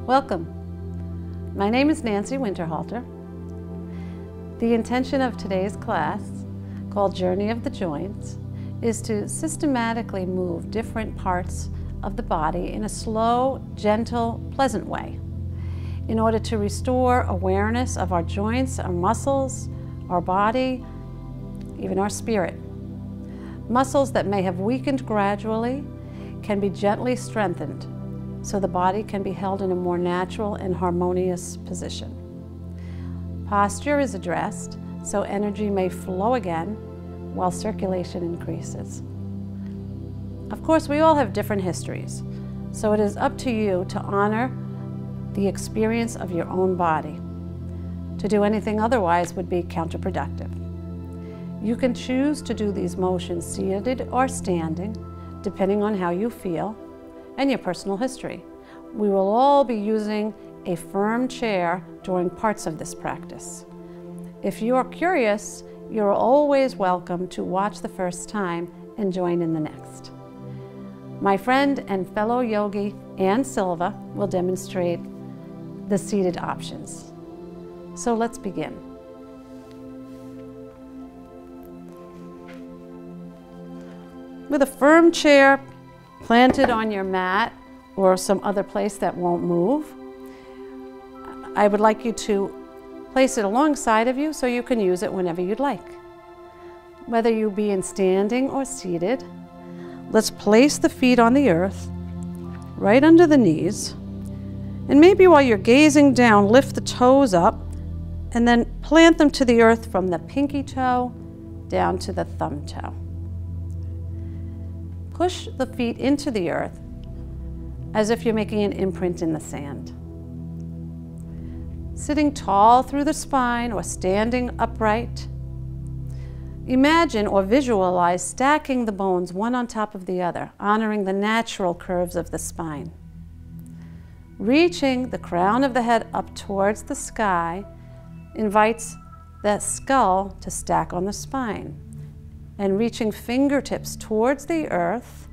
Welcome. My name is Nancy Winterhalter. The intention of today's class, called Journey of the Joints, is to systematically move different parts of the body in a slow, gentle, pleasant way in order to restore awareness of our joints, our muscles, our body, even our spirit. Muscles that may have weakened gradually can be gently strengthened so the body can be held in a more natural and harmonious position. Posture is addressed so energy may flow again while circulation increases. Of course, we all have different histories, so it is up to you to honor the experience of your own body. To do anything otherwise would be counterproductive. You can choose to do these motions seated or standing, depending on how you feel and your personal history. We will all be using a firm chair during parts of this practice. If you are curious, you're always welcome to watch the first time and join in the next. My friend and fellow yogi, Ann Silva, will demonstrate the seated options. So let's begin. With a firm chair planted on your mat or some other place that won't move, I would like you to place it alongside of you so you can use it whenever you'd like. Whether you be in standing or seated, let's place the feet on the earth, right under the knees, and maybe while you're gazing down, lift the toes up and then plant them to the earth from the pinky toe down to the thumb toe. Push the feet into the earth as if you're making an imprint in the sand. Sitting tall through the spine or standing upright, imagine or visualize stacking the bones one on top of the other, honoring the natural curves of the spine. Reaching the crown of the head up towards the sky invites the skull to stack on the spine. And reaching fingertips towards the earth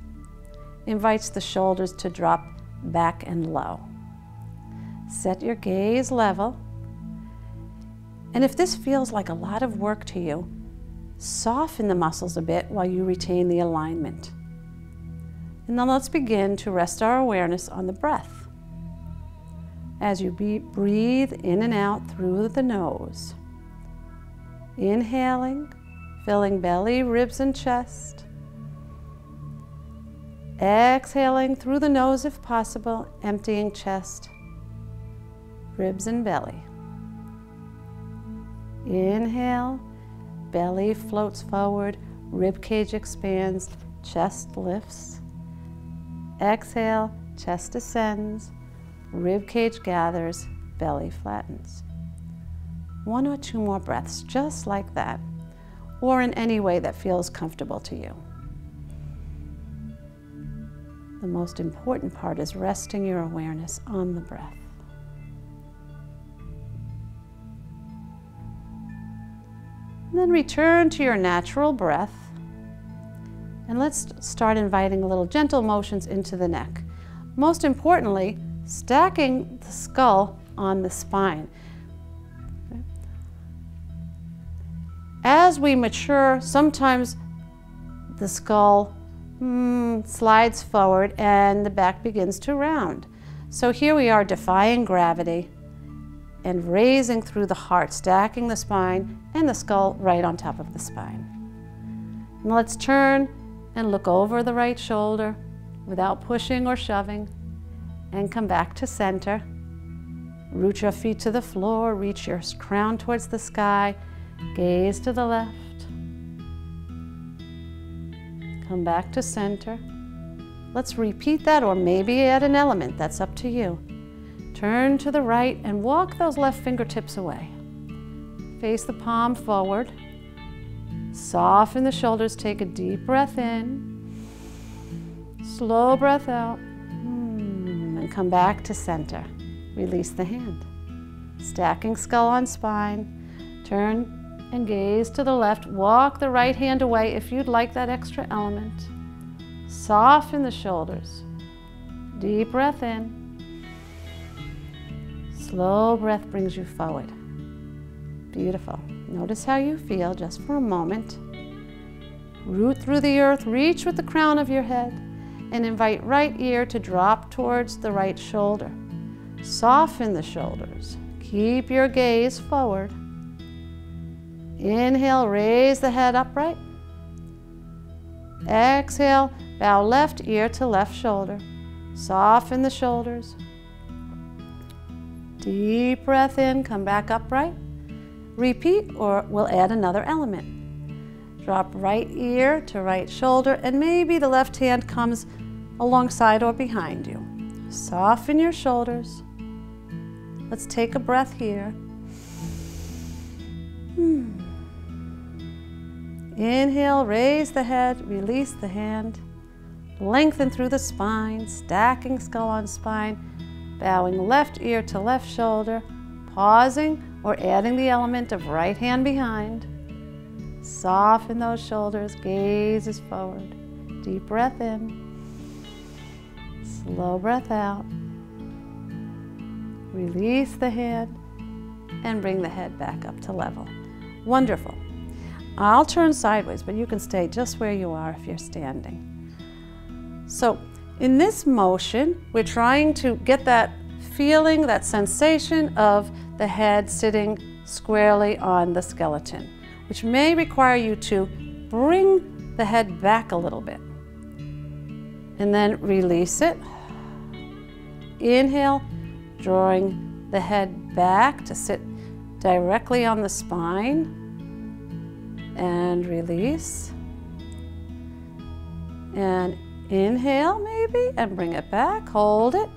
invites the shoulders to drop back and low. Set your gaze level. And if this feels like a lot of work to you, soften the muscles a bit while you retain the alignment. And then let's begin to rest our awareness on the breath. As you breathe in and out through the nose. Inhaling, filling belly, ribs, and chest. Exhaling through the nose if possible, emptying chest, ribs, and belly. Inhale, belly floats forward, rib cage expands, chest lifts. Exhale, chest ascends, rib cage gathers, belly flattens. One or two more breaths, just like that, or in any way that feels comfortable to you. The most important part is resting your awareness on the breath. And then return to your natural breath. And let's start inviting a little gentle motions into the neck. Most importantly, stacking the skull on the spine. As we mature, sometimes the skull slides forward and the back begins to round. So here we are defying gravity and raising through the heart, stacking the spine and the skull right on top of the spine. And let's turn and look over the right shoulder without pushing or shoving and come back to center. Root your feet to the floor, reach your crown towards the sky, gaze to the left. Come back to center. Let's repeat that, or maybe add an element, that's up to you. Turn to the right and walk those left fingertips away. Face the palm forward. Soften the shoulders, take a deep breath in. Slow breath out. And come back to center. Release the hand. Stacking skull on spine. Turn and gaze to the left. Walk the right hand away if you'd like that extra element. Soften the shoulders. Deep breath in. Slow breath brings you forward. Beautiful. Notice how you feel just for a moment. Root through the earth, reach with the crown of your head, and invite right ear to drop towards the right shoulder. Soften the shoulders. Keep your gaze forward. Inhale, raise the head upright. Exhale, bow left ear to left shoulder. Soften the shoulders. Deep breath in, come back upright. Repeat, or we'll add another element. Drop right ear to right shoulder, and maybe the left hand comes alongside or behind you. Soften your shoulders. Let's take a breath here. Inhale, raise the head, release the hand. Lengthen through the spine, stacking skull on spine, bowing left ear to left shoulder, pausing or adding the element of right hand behind. Soften those shoulders, gaze is forward. Deep breath in, slow breath out. Release the hand and bring the head back up to level. Wonderful. I'll turn sideways, but you can stay just where you are if you're standing. So in this motion, we're trying to get that feeling, that sensation of the head sitting squarely on the skeleton, which may require you to bring the head back a little bit. And then release it. Inhale, drawing the head back to sit directly on the spine. And release. And inhale maybe, and bring it back. Hold it.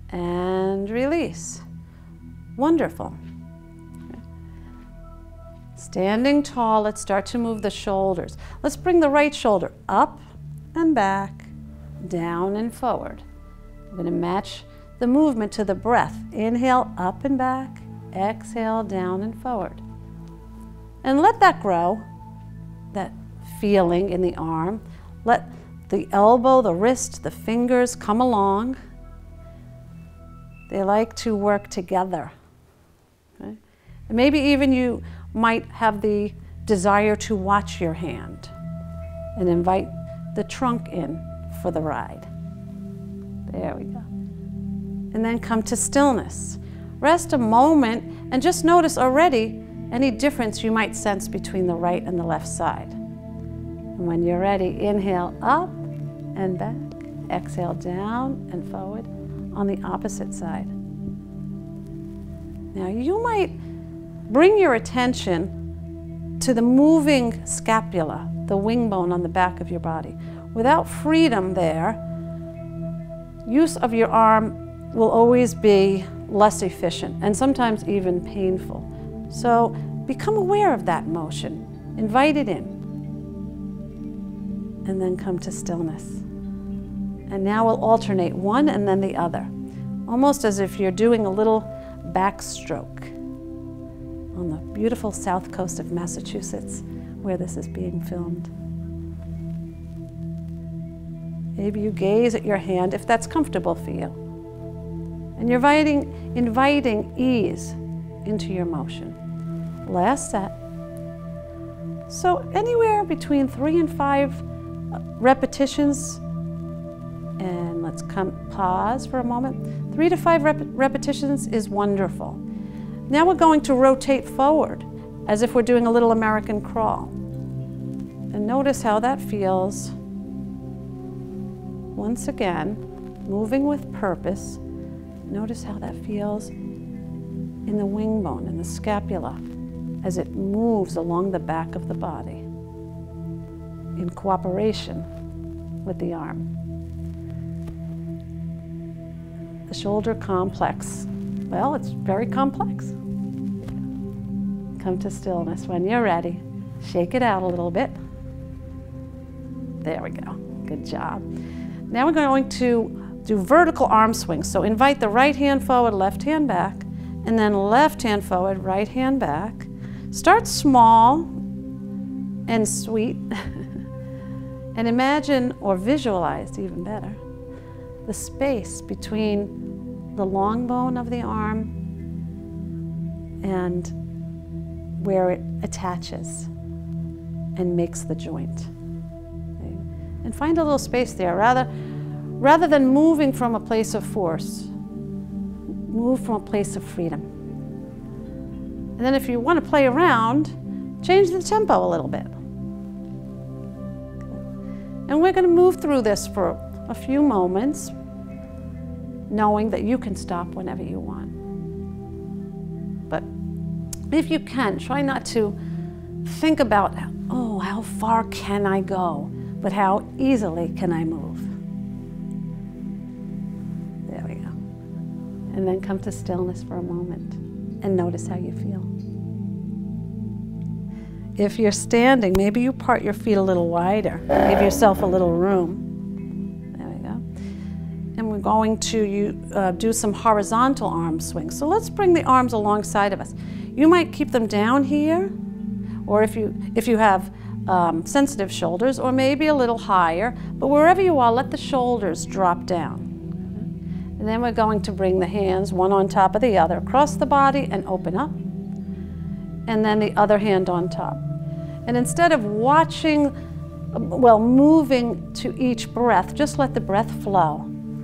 And release. Wonderful. Standing tall, let's start to move the shoulders. Let's bring the right shoulder up and back, down and forward. I'm going to match the movement to the breath. Inhale, up and back. Exhale, down and forward. And let that grow, that feeling in the arm. Let the elbow, the wrist, the fingers come along. They like to work together. Okay? And maybe even you might have the desire to watch your hand and invite the trunk in for the ride. There we go. And then come to stillness. Rest a moment and just notice already any difference you might sense between the right and the left side. And when you're ready, inhale up and back. Exhale down and forward on the opposite side. Now you might bring your attention to the moving scapula, the wing bone on the back of your body. Without freedom there, use of your arm will always be less efficient and sometimes even painful. So become aware of that motion. Invite it in. And then come to stillness. And now we'll alternate one and then the other. Almost as if you're doing a little backstroke on the beautiful south coast of Massachusetts where this is being filmed. Maybe you gaze at your hand if that's comfortable for you. And you're inviting ease into your motion. Last set. So anywhere between 3 and 5 repetitions, and let's pause for a moment. 3 to 5 repetitions is wonderful. Now we're going to rotate forward as if we're doing a little American crawl. And notice how that feels. Once again, moving with purpose. Notice how that feels in the wing bone and the scapula as it moves along the back of the body in cooperation with the arm. The shoulder complex. Well, it's very complex. Come to stillness when you're ready. Shake it out a little bit. There we go. Good job. Now we're going to do vertical arm swings. So invite the right hand forward, left hand back, And then left hand forward, right hand back. Start small and sweet. And imagine, or visualize even better, the space between the long bone of the arm and where it attaches and makes the joint. Okay? And find a little space there. Rather than moving from a place of force, move from a place of freedom. And then if you want to play around, change the tempo a little bit. And we're going to move through this for a few moments, knowing that you can stop whenever you want. But if you can, try not to think about, oh, how far can I go, but how easily can I move? There we go. And then come to stillness for a moment and notice how you feel. If you're standing, maybe you part your feet a little wider. Give yourself a little room. There we go. And we're going to do some horizontal arm swings. So let's bring the arms alongside of us. You might keep them down here, or if you have sensitive shoulders, or maybe a little higher. But wherever you are, let the shoulders drop down. And then we're going to bring the hands one on top of the other across the body and open up. And then the other hand on top. And instead of watching, moving to each breath, just let the breath flow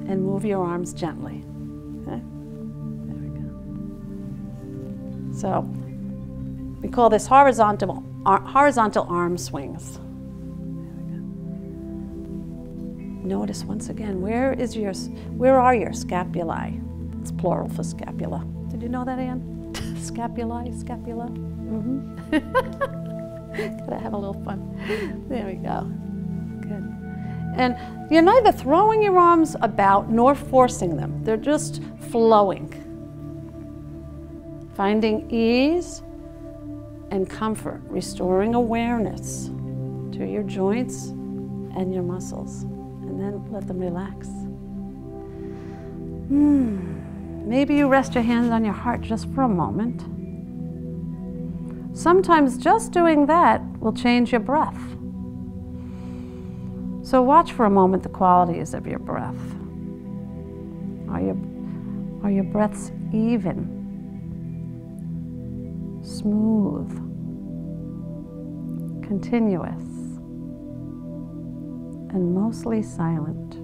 and move your arms gently. Okay? There we go. So we call this horizontal arm swings. There we go. Notice once again, where are your scapulae? It's plural for scapula. Did you know that, Anne? Scapulae, scapula. Gotta have a little fun. There we go. Good. And you're neither throwing your arms about nor forcing them. They're just flowing. Finding ease and comfort, restoring awareness to your joints and your muscles. And then let them relax. Maybe you rest your hands on your heart just for a moment. Sometimes just doing that will change your breath. So watch for a moment the qualities of your breath. Are your breaths even, smooth, continuous, and mostly silent?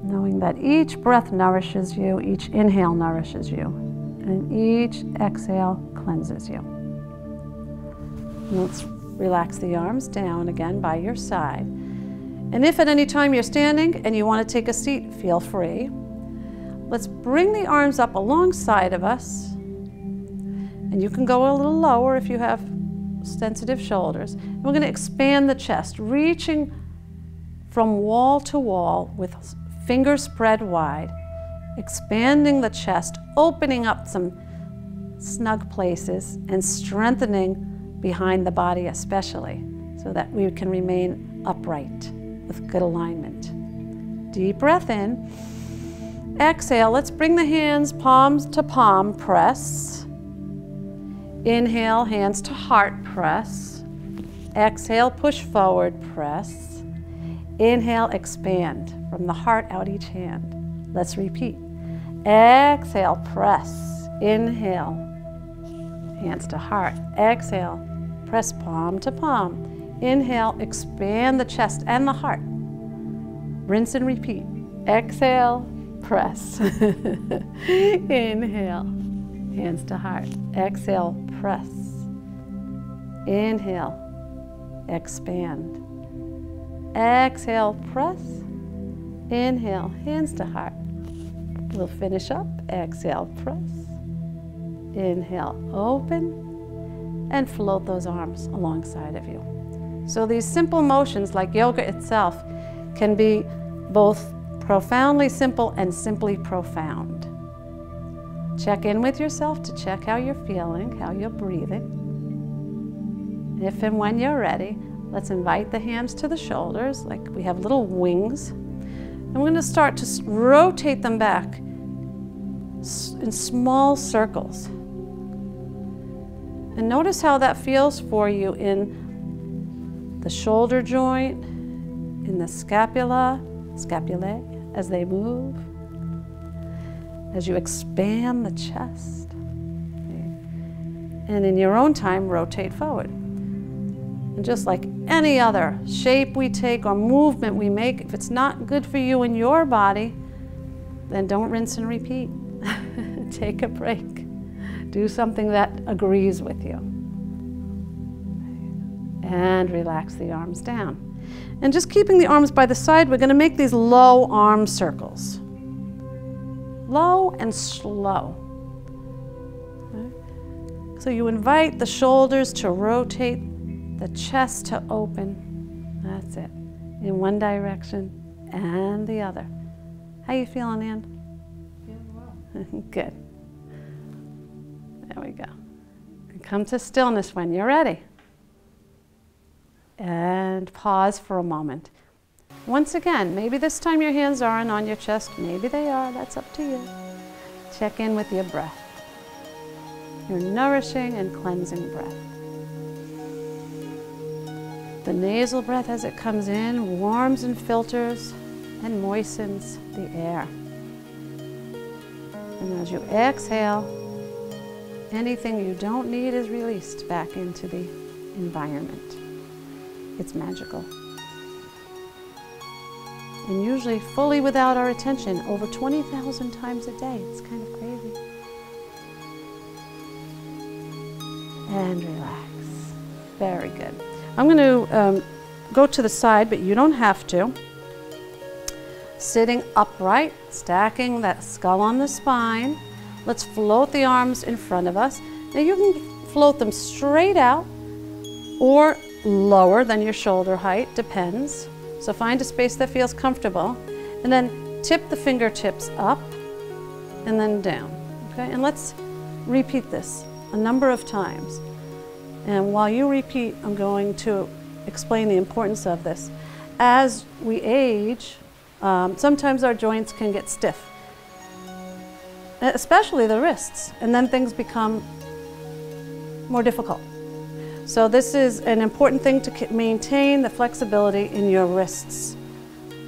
Knowing that each breath nourishes you, each inhale nourishes you, and each exhale cleanses you. Let's relax the arms down again by your side. And if at any time you're standing and you want to take a seat, feel free. Let's bring the arms up alongside of us. And you can go a little lower if you have sensitive shoulders. And we're going to expand the chest, reaching from wall to wall with fingers spread wide, expanding the chest, opening up some snug places and strengthening behind the body especially, so that we can remain upright with good alignment. Deep breath in. Exhale, let's bring the hands palms to palm, press. Inhale, hands to heart, press. Exhale, push forward, press. Inhale, expand from the heart out each hand. Let's repeat. Exhale, press. Inhale, hands to heart. Exhale, press palm to palm. Inhale, expand the chest and the heart. Rinse and repeat. Exhale, press. Inhale, hands to heart. Exhale, press. Inhale, expand. Exhale, press. Inhale, hands to heart. We'll finish up. Exhale, press. Inhale, open. And float those arms alongside of you. So these simple motions, like yoga itself, can be both profoundly simple and simply profound. Check in with yourself to check how you're feeling, how you're breathing. If and when you're ready, let's invite the hands to the shoulders, like we have little wings. And we're going to start to rotate them back in small circles. And notice how that feels for you in the shoulder joint, in the scapulae, as they move, as you expand the chest. And in your own time, rotate forward. And just like any other shape we take or movement we make, if it's not good for you in your body, then don't rinse and repeat. Take a break. Do something that agrees with you. And relax the arms down. And just keeping the arms by the side, we're going to make these low arm circles. Low and slow. Okay. So you invite the shoulders to rotate, the chest to open. That's it. In one direction and the other. How you feeling, Ann? Feeling well. Good. There we go. And come to stillness when you're ready. And pause for a moment. Once again, maybe this time your hands aren't on your chest. Maybe they are. That's up to you. Check in with your breath. Your nourishing and cleansing breath. The nasal breath as it comes in warms and filters and moistens the air. And as you exhale, anything you don't need is released back into the environment. It's magical. And usually fully without our attention, over 20,000 times a day. It's kind of crazy. And relax. Very good. I'm going to go to the side, but you don't have to. Sitting upright, stacking that skull on the spine. Let's float the arms in front of us. Now you can float them straight out or lower than your shoulder height, depends. So find a space that feels comfortable. And then tip the fingertips up and then down. Okay, and let's repeat this a number of times. And while you repeat, I'm going to explain the importance of this. As we age, sometimes our joints can get stiff, especially the wrists, and then things become more difficult. So this is an important thing to maintain the flexibility in your wrists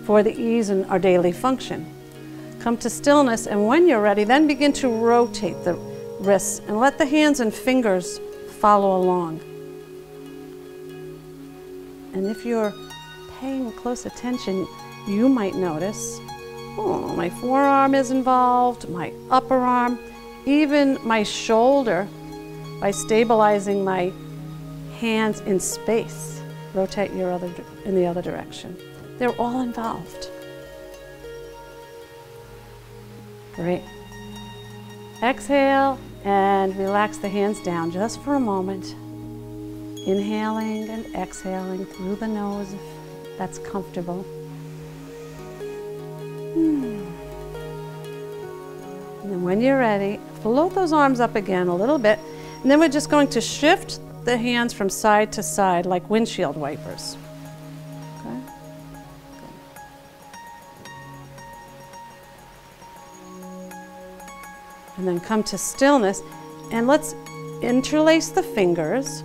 for the ease in our daily function. Come to stillness, and when you're ready, then begin to rotate the wrists and let the hands and fingers follow along. And if you're paying close attention, you might notice, oh, my forearm is involved, my upper arm, even my shoulder. By stabilizing my hands in space, rotate your in the other direction. They're all involved. Great. Exhale and relax the hands down just for a moment. Inhaling and exhaling through the nose if that's comfortable. And then when you're ready, float those arms up again a little bit, and then we're just going to shift the hands from side to side like windshield wipers. Okay? And then come to stillness, and let's interlace the fingers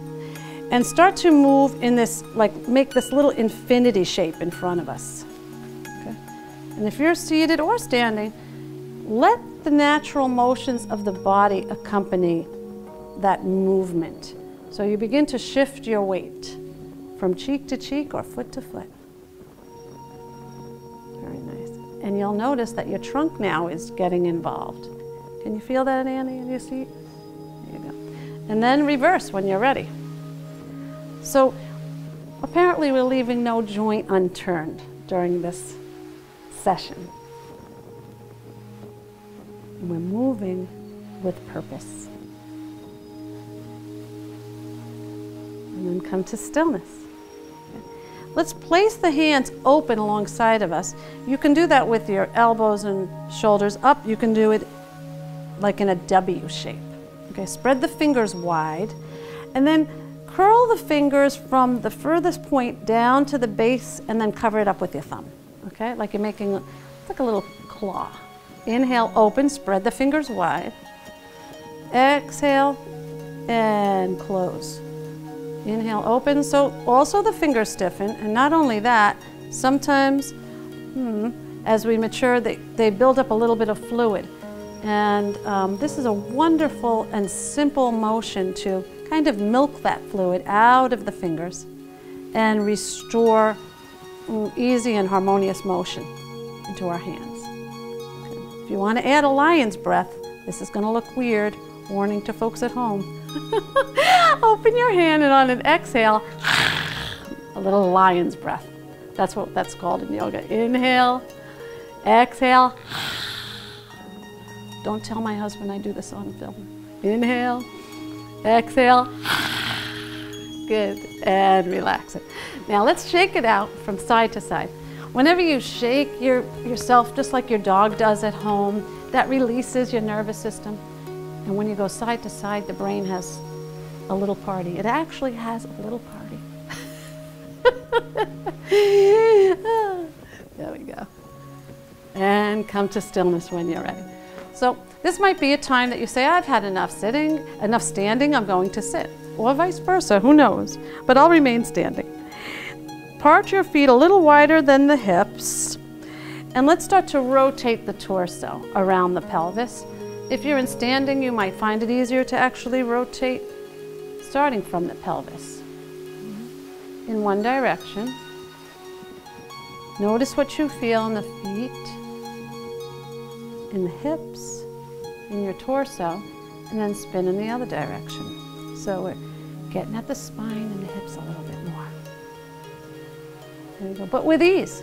and start to move in this, like make this little infinity shape in front of us. Okay? And if you're seated or standing, let the natural motions of the body accompany that movement. So you begin to shift your weight from cheek to cheek or foot to foot. Very nice. And you'll notice that your trunk now is getting involved. Can you feel that, Annie, in your seat? There you go. And then reverse when you're ready. So apparently we're leaving no joint unturned during this session. We're moving with purpose. And then come to stillness. Okay. Let's place the hands open alongside of us. You can do that with your elbows and shoulders up. You can do it like in a W shape. Okay, spread the fingers wide, and then curl the fingers from the furthest point down to the base, and then cover it up with your thumb. Okay, like you're making, it's like a little claw. Inhale, open, spread the fingers wide. Exhale, and close. Inhale, open, so also the fingers stiffen, and not only that, sometimes as we mature, they build up a little bit of fluid. And this is a wonderful and simple motion to kind of milk that fluid out of the fingers and restore easy and harmonious motion into our hands. Okay. If you want to add a lion's breath, this is going to look weird. Warning to folks at home. Open your hand and on an exhale, a little lion's breath. That's what that's called in yoga. Inhale, exhale. Don't tell my husband I do this on film. Inhale, exhale. Good, and relax it. Now let's shake it out from side to side. Whenever you shake yourself, just like your dog does at home, that releases your nervous system. And when you go side to side, the brain has a little party. It actually has a little party. There we go. And come to stillness when you're ready. So this might be a time that you say, I've had enough sitting, enough standing, I'm going to sit. Or vice versa, who knows? But I'll remain standing. Part your feet a little wider than the hips. And let's start to rotate the torso around the pelvis. If you're in standing, you might find it easier to actually rotate starting from the pelvis in one direction. Notice what you feel in the feet, in the hips, in your torso, and then spin in the other direction. So we're getting at the spine and the hips a little bit more. There you go, but with ease,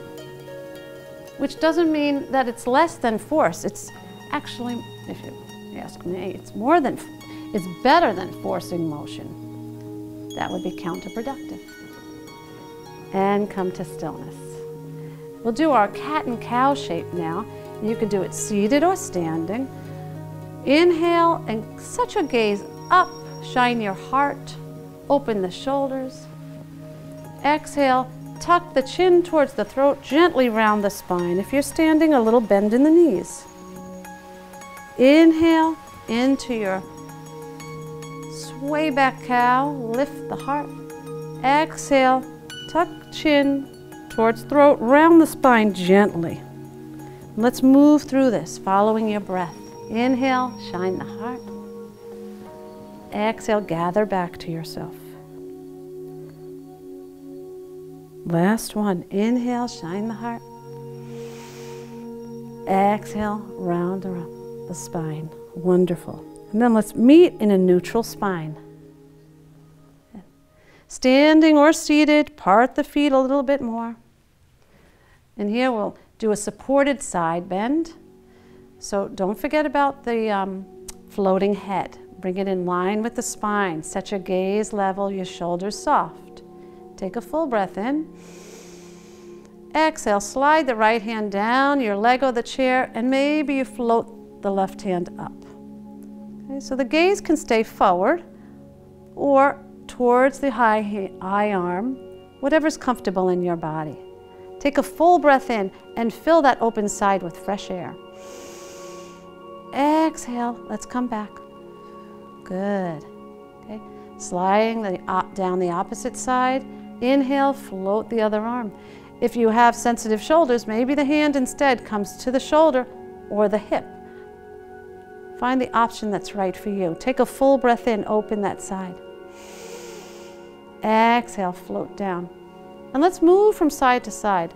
which doesn't mean that it's less than force. It's actually, if you ask me, it's better than forcing motion. That would be counterproductive. And come to stillness. We'll do our cat and cow shape now. You could do it seated or standing. Inhale and such a gaze up, shine your heart, open the shoulders. Exhale, tuck the chin towards the throat, gently round the spine. If you're standing, a little bend in the knees. Inhale into your sway back cow, lift the heart. Exhale, tuck chin towards throat, round the spine gently. Let's move through this, following your breath. Inhale, shine the heart. Exhale, gather back to yourself. Last one. Inhale, shine the heart. Exhale, round around the spine. Wonderful. And then let's meet in a neutral spine. Standing or seated, part the feet a little bit more. And here we'll do a supported side bend. So don't forget about the floating head. Bring it in line with the spine. Set your gaze level, your shoulders soft. Take a full breath in. Exhale, slide the right hand down your leg or the chair, and maybe you float the left hand up. Okay, so the gaze can stay forward or towards the high arm, whatever's comfortable in your body. Take a full breath in and fill that open side with fresh air. Exhale, let's come back. Good. Okay. Sliding down the opposite side. Inhale, float the other arm. If you have sensitive shoulders, maybe the hand instead comes to the shoulder or the hip. Find the option that's right for you. Take a full breath in, open that side. Exhale, float down. And let's move from side to side.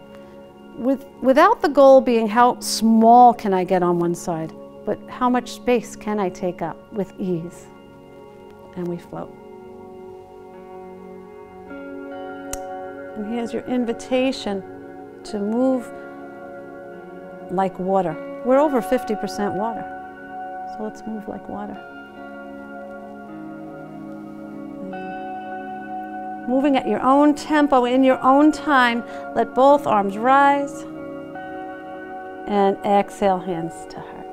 Without the goal being how small can I get on one side, but how much space can I take up with ease? And we float. And here's your invitation to move like water. We're over 50% water, so let's move like water. Moving at your own tempo, in your own time, let both arms rise. And exhale, hands to heart.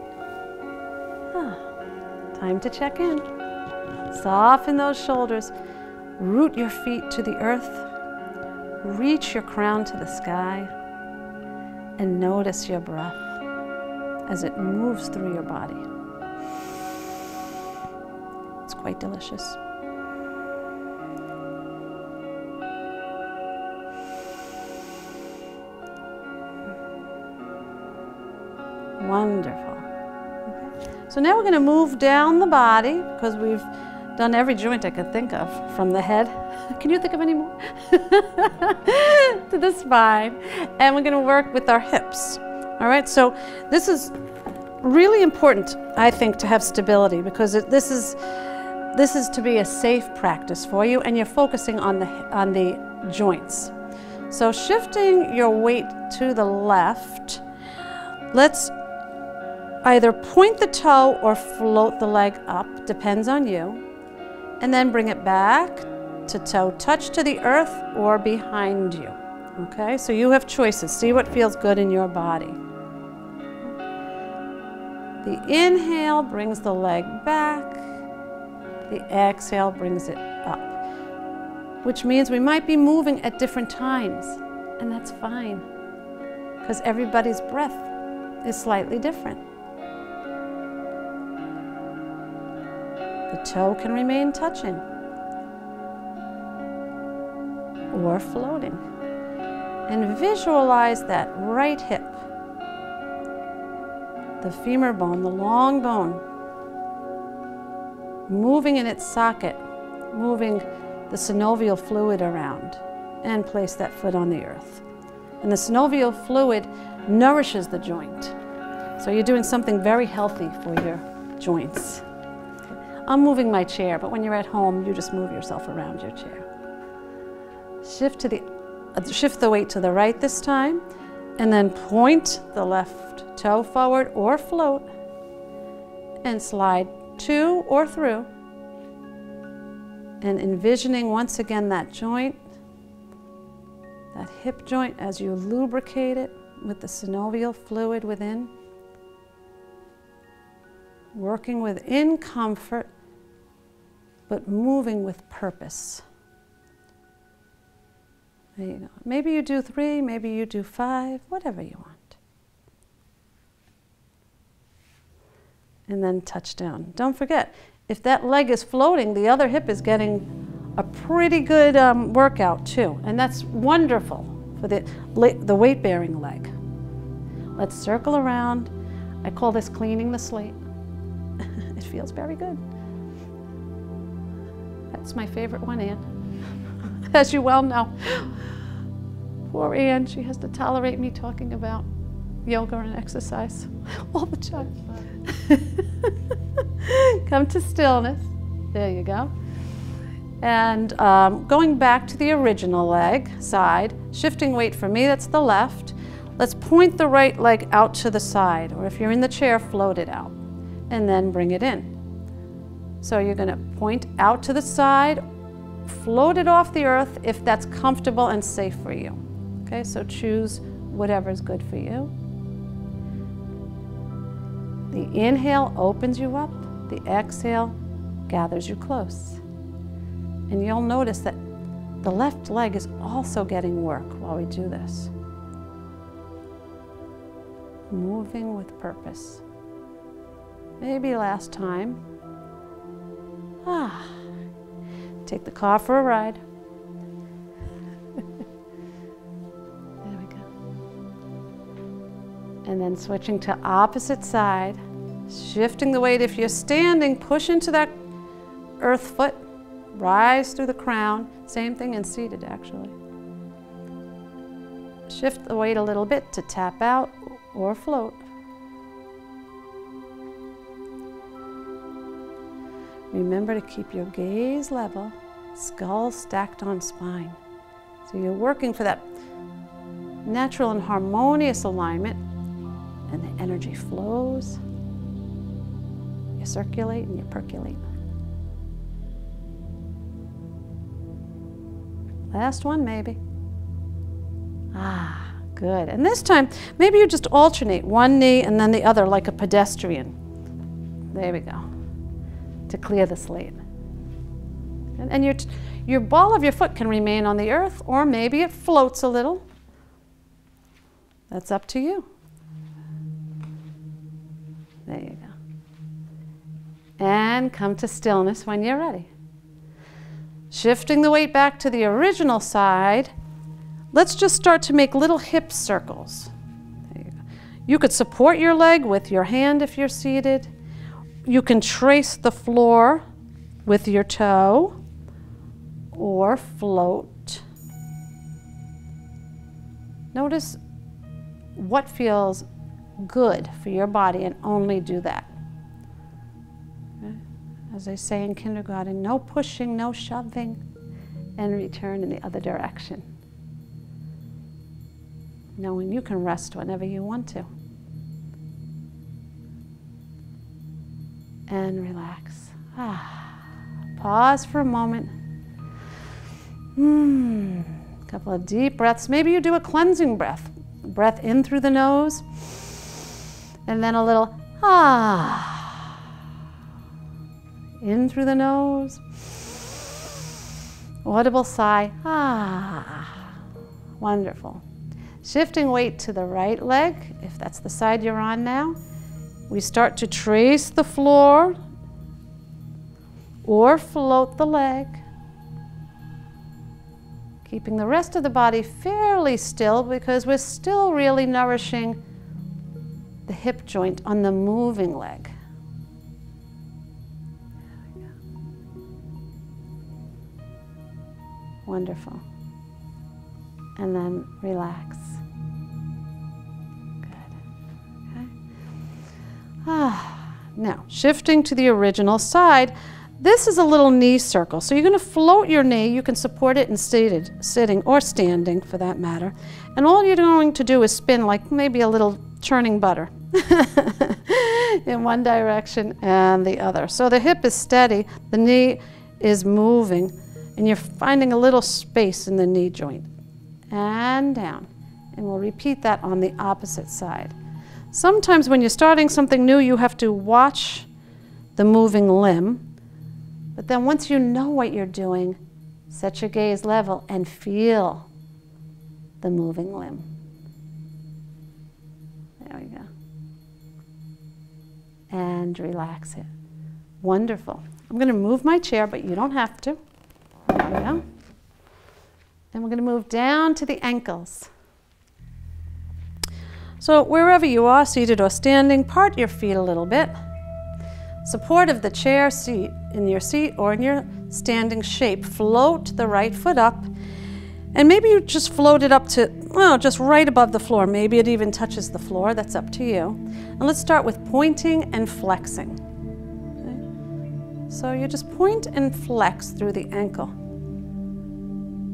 Time to check in. Soften those shoulders. Root your feet to the earth. Reach your crown to the sky. And notice your breath. as it moves through your body. It's quite delicious. Wonderful. Okay. So now we're going to move down the body because we've done every joint I could think of from the head. Can you think of any more? To the spine. And we're going to work with our hips. All right, so this is really important, I think, to have stability because this is to be a safe practice for you, and you're focusing on the joints. So shifting your weight to the left, let's either point the toe or float the leg up, depends on you, and then bring it back to toe touch to the earth or behind you. Okay, so you have choices. See what feels good in your body. The inhale brings the leg back. The exhale brings it up, which means we might be moving at different times, and that's fine because everybody's breath is slightly different. The toe can remain touching or floating. And visualize that right hip, the femur bone, the long bone, moving in its socket, moving the synovial fluid around, and place that foot on the earth. And the synovial fluid nourishes the joint. So you're doing something very healthy for your joints. I'm moving my chair, but when you're at home, you just move yourself around your chair. Shift the weight to the right this time, and then point the left toe forward or float, and slide to or through, and envisioning once again that joint, that hip joint, as you lubricate it with the synovial fluid within, working within comfort, but moving with purpose. There you go. Maybe you do 3, maybe you do 5, whatever you want. And then touch down. Don't forget, if that leg is floating, the other hip is getting a pretty good workout too. And that's wonderful for the weight-bearing leg. Let's circle around. I call this cleaning the slate. It feels very good. That's my favorite one, Anne. As you well know. Poor Anne, she has to tolerate me talking about yoga and exercise all the time. Come to stillness. There you go. And going back to the original leg side, shifting weight for me, that's the left. Let's point the right leg out to the side, or if you're in the chair, float it out, and then bring it in. So you're going to point out to the side, float it off the earth if that's comfortable and safe for you. Okay, so choose whatever's good for you. The inhale opens you up, the exhale gathers you close. And you'll notice that the left leg is also getting work while we do this. Moving with purpose. Maybe last time. Take the car for a ride. There we go. And then switching to opposite side, shifting the weight. If you're standing, push into that earth foot, rise through the crown. Same thing in seated, actually. Shift the weight a little bit to tap out or float. Remember to keep your gaze level, skull stacked on spine. So you're working for that natural and harmonious alignment, and the energy flows. You circulate and you percolate. Last one, maybe. Good. And this time, maybe you just alternate one knee and then the other like a pedestrian. There we go. To clear the slate. And your ball of your foot can remain on the earth, or maybe it floats a little. That's up to you. There you go. And come to stillness when you're ready. Shifting the weight back to the original side, let's just start to make little hip circles. There you go. You could support your leg with your hand if you're seated. You can trace the floor with your toe or float. Notice what feels good for your body and only do that. As I say in kindergarten, no pushing, no shoving, and return in the other direction. Knowing you can rest whenever you want to. And relax. Pause for a moment. Couple of deep breaths. Maybe you do a cleansing breath. Breath in through the nose, and then a little in through the nose. Audible sigh. Wonderful. Shifting weight to the right leg, if that's the side you're on now. We start to trace the floor or float the leg, keeping the rest of the body fairly still because we're still really nourishing the hip joint on the moving leg. Wonderful. And then relax. Good. Okay. Now, shifting to the original side, this is a little knee circle. So you're going to float your knee. You can support it in sitting or standing for that matter. And all you're going to do is spin like maybe a little churning butter in one direction and the other. So the hip is steady, the knee is moving, and you're finding a little space in the knee joint. And down. And we'll repeat that on the opposite side. Sometimes when you're starting something new, you have to watch the moving limb. But then once you know what you're doing, set your gaze level and feel the moving limb. There we go. And relax it. Wonderful. I'm going to move my chair, but you don't have to. There we go. Then we're going to move down to the ankles. So wherever you are, seated or standing, part your feet a little bit. Support of the chair seat in your seat or in your standing shape. Float the right foot up. And maybe you just float it up to, well, just right above the floor. Maybe it even touches the floor. That's up to you. And let's start with pointing and flexing. Okay? So you just point and flex through the ankle,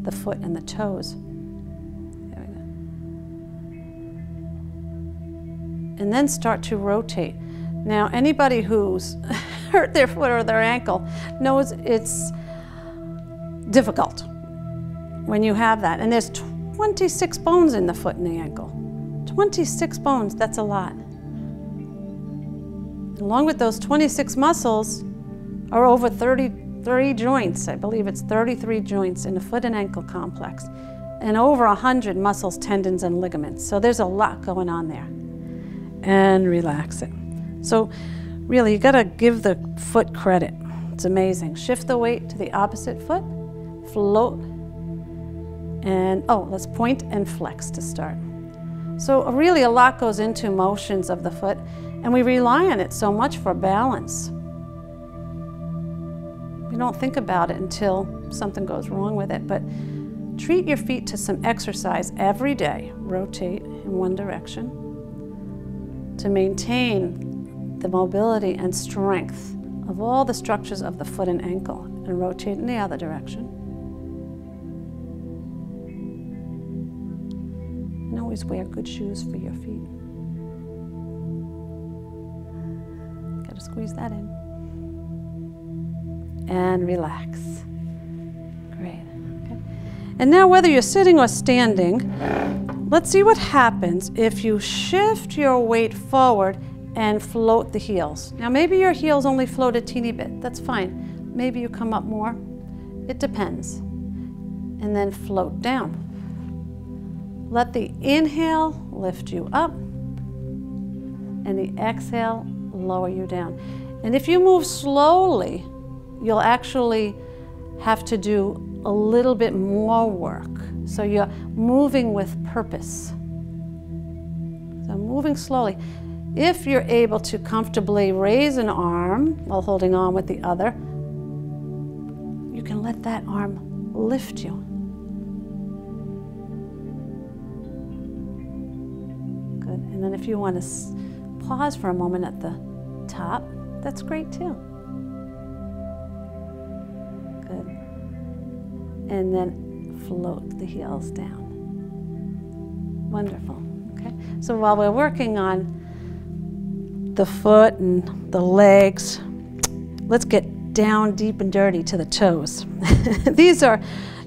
the foot and the toes. There we go. And then start to rotate. Now, anybody who's hurt their foot or their ankle knows it's difficult when you have that. And there's 26 bones in the foot and the ankle. 26 bones, that's a lot. Along with those 26 muscles are over 33 joints. I believe it's 33 joints in the foot and ankle complex. And over 100 muscles, tendons, and ligaments. So there's a lot going on there. And relax it. So really, you gotta give the foot credit. It's amazing. Shift the weight to the opposite foot, float, and let's point and flex to start. So really a lot goes into motions of the foot, and we rely on it so much for balance. We don't think about it until something goes wrong with it, but treat your feet to some exercise every day. Rotate in one direction to maintain the mobility and strength of all the structures of the foot and ankle, and rotate in the other direction. And always wear good shoes for your feet. Gotta squeeze that in. And relax. Great. Okay. And now whether you're sitting or standing, let's see what happens if you shift your weight forward and float the heels. Now maybe your heels only float a teeny bit, that's fine. Maybe you come up more, it depends. And then float down. Let the inhale lift you up, and the exhale and lower you down. And if you move slowly, you'll actually have to do a little bit more work. So you're moving with purpose. So moving slowly. If you're able to comfortably raise an arm while holding on with the other, you can let that arm lift you. Good. And then if you want to pause for a moment at the top, that's great too. Good. And then float the heels down. Wonderful. Okay. So while we're working on the foot and the legs, let's get down deep and dirty to the toes. These are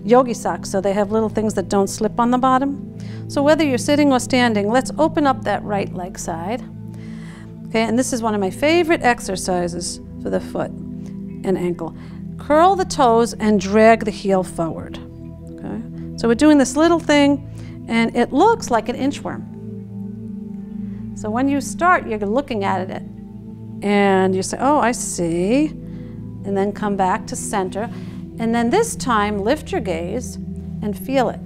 yogi socks, so they have little things that don't slip on the bottom. So whether you're sitting or standing, let's open up that right leg side. Okay, and this is one of my favorite exercises for the foot and ankle. Curl the toes and drag the heel forward. Okay, so we're doing this little thing, and it looks like an inchworm. So when you start, you're looking at it, and you say, oh, I see, and then come back to center, and then this time lift your gaze and feel it.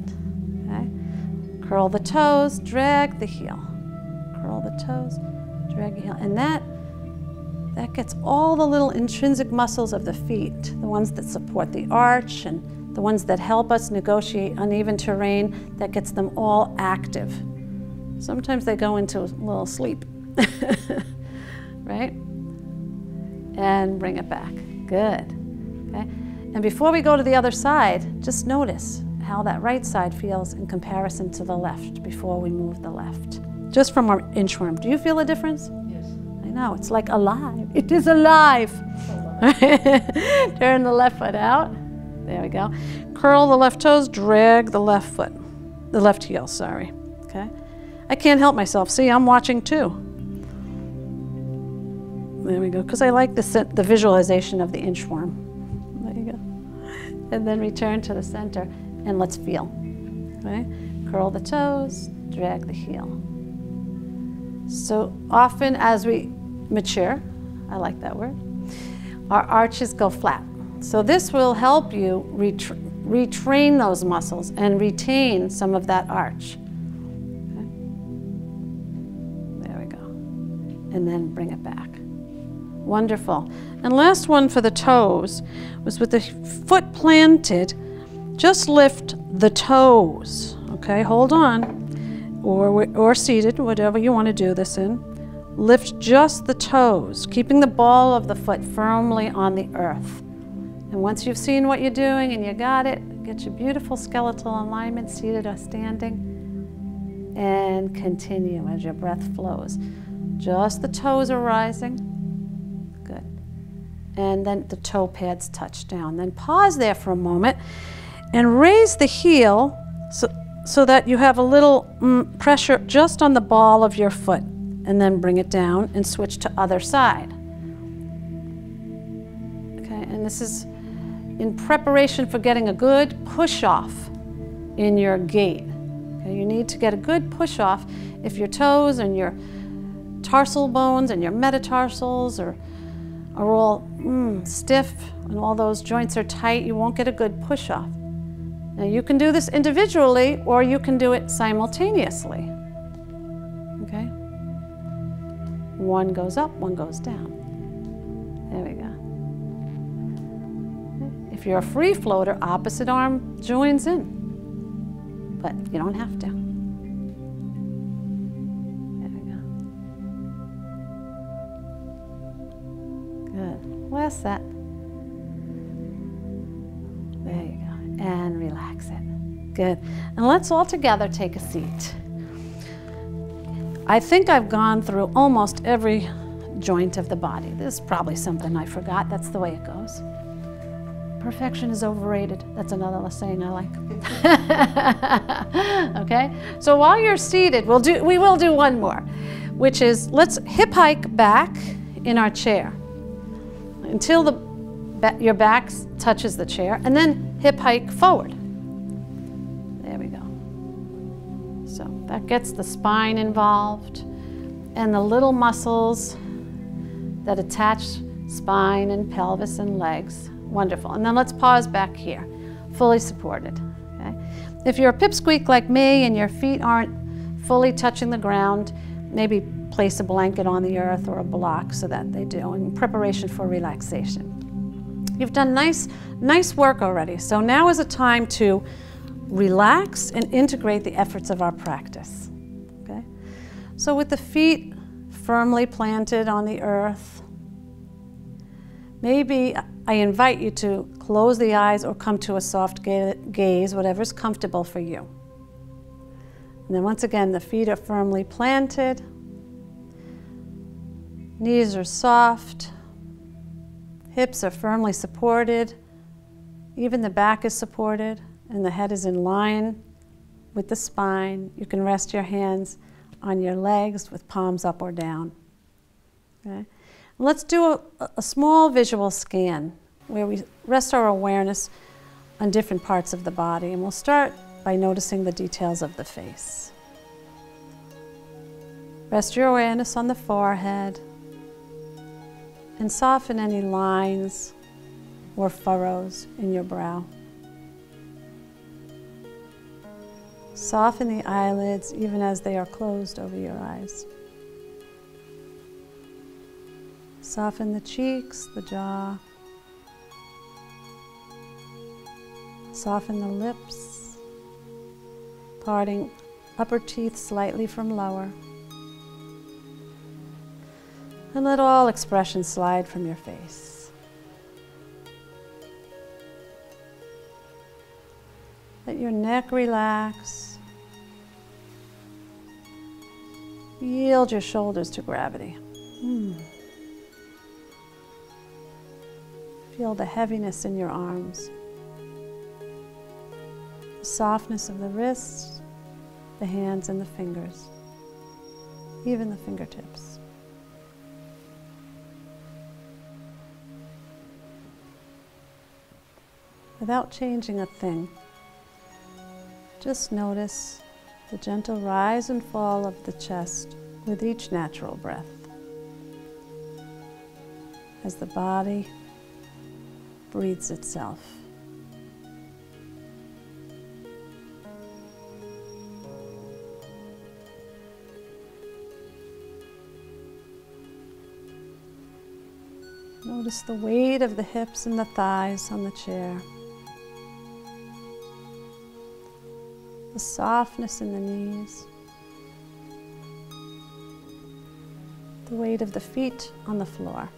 Okay? Curl the toes, drag the heel. Curl the toes, drag the heel, and that gets all the little intrinsic muscles of the feet, the ones that support the arch and the ones that help us negotiate uneven terrain, that gets them all active. Sometimes they go into a little sleep, right? And bring it back. Good. Okay. And before we go to the other side, just notice how that right side feels in comparison to the left before we move the left. Just from our inchworm. Do you feel a difference? Yes. I know, it's like alive. It is alive. Turn the left foot out. There we go. Curl the left toes, drag the left foot, the left heel, sorry. Okay. I can't help myself. See, I'm watching too. There we go, because I like the visualization of the inchworm. There you go. And then return to the center, and let's feel. Okay? Curl the toes, drag the heel. So often as we mature, I like that word, our arches go flat. So this will help you retrain those muscles and retain some of that arch. And then bring it back. Wonderful. And last one for the toes was with the foot planted, just lift the toes. Okay, hold on, or seated, whatever you want to do this in. Lift just the toes, keeping the ball of the foot firmly on the earth. And once you've seen what you're doing and you got it, get your beautiful skeletal alignment, seated or standing, and continue as your breath flows. Just the toes are rising. Good. And then the toe pads touch down. Then pause there for a moment and raise the heel so that you have a little pressure just on the ball of your foot. And then bring it down and switch to other side. Okay, and this is in preparation for getting a good push off in your gait. Okay, you need to get a good push off if your toes and your tarsal bones and your metatarsals are all stiff and all those joints are tight, you won't get a good push off. Now you can do this individually or you can do it simultaneously. Okay? One goes up, one goes down. There we go. If you're a free floater, opposite arm joins in, but you don't have to. Last set. There you go. And relax it. Good. And let's all together take a seat. I think I've gone through almost every joint of the body. This is probably something I forgot. That's the way it goes. Perfection is overrated. That's another saying I like. Okay? So while you're seated, we will do one more, which is let's hip hike back in our chair until your back touches the chair, and then hip hike forward. There we go. So that gets the spine involved and the little muscles that attach spine and pelvis and legs. Wonderful. And then let's pause back here, fully supported. Okay? If you're a pipsqueak like me and your feet aren't fully touching the ground, maybe place a blanket on the earth or a block so that they do in preparation for relaxation. You've done nice work already, so now is a time to relax and integrate the efforts of our practice. Okay? So with the feet firmly planted on the earth, maybe I invite you to close the eyes or come to a soft gaze, whatever's comfortable for you. And then once again, the feet are firmly planted, knees are soft, hips are firmly supported, even the back is supported, and the head is in line with the spine. You can rest your hands on your legs with palms up or down. Okay? Let's do a small visual scan where we rest our awareness on different parts of the body, and we'll start by noticing the details of the face. Rest your awareness on the forehead and soften any lines or furrows in your brow. Soften the eyelids even as they are closed over your eyes. Soften the cheeks, the jaw. Soften the lips, parting upper teeth slightly from lower. And let all expression slide from your face. Let your neck relax. Yield your shoulders to gravity. Feel the heaviness in your arms, the softness of the wrists, the hands and the fingers, even the fingertips. Without changing a thing, just notice the gentle rise and fall of the chest with each natural breath, as the body breathes itself. Notice the weight of the hips and the thighs on the chair. The softness in the knees. The weight of the feet on the floor.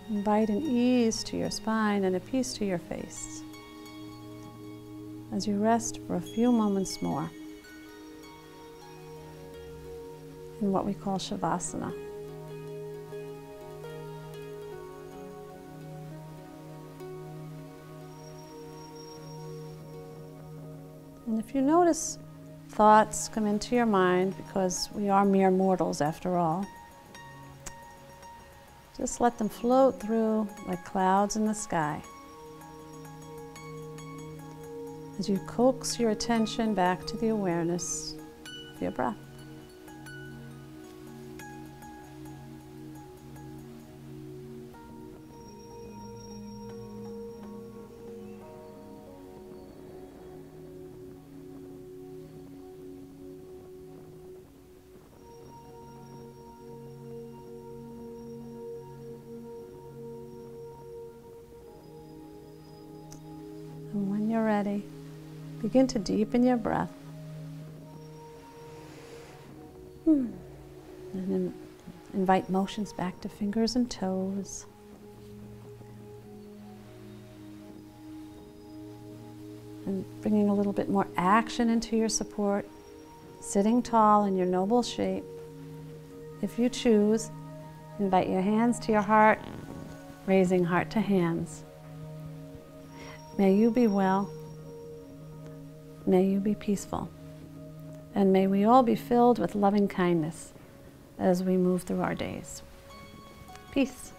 Invite an ease to your spine and a peace to your face as you rest for a few moments more in what we call Shavasana. And if you notice thoughts come into your mind, because we are mere mortals after all, just let them float through like clouds in the sky as you coax your attention back to the awareness of your breath. And when you're ready, begin to deepen your breath. And then invite motions back to fingers and toes. And bringing a little bit more action into your support, sitting tall in your noble shape. If you choose, invite your hands to your heart, raising heart to hands. May you be well, may you be peaceful, and may we all be filled with loving kindness as we move through our days. Peace.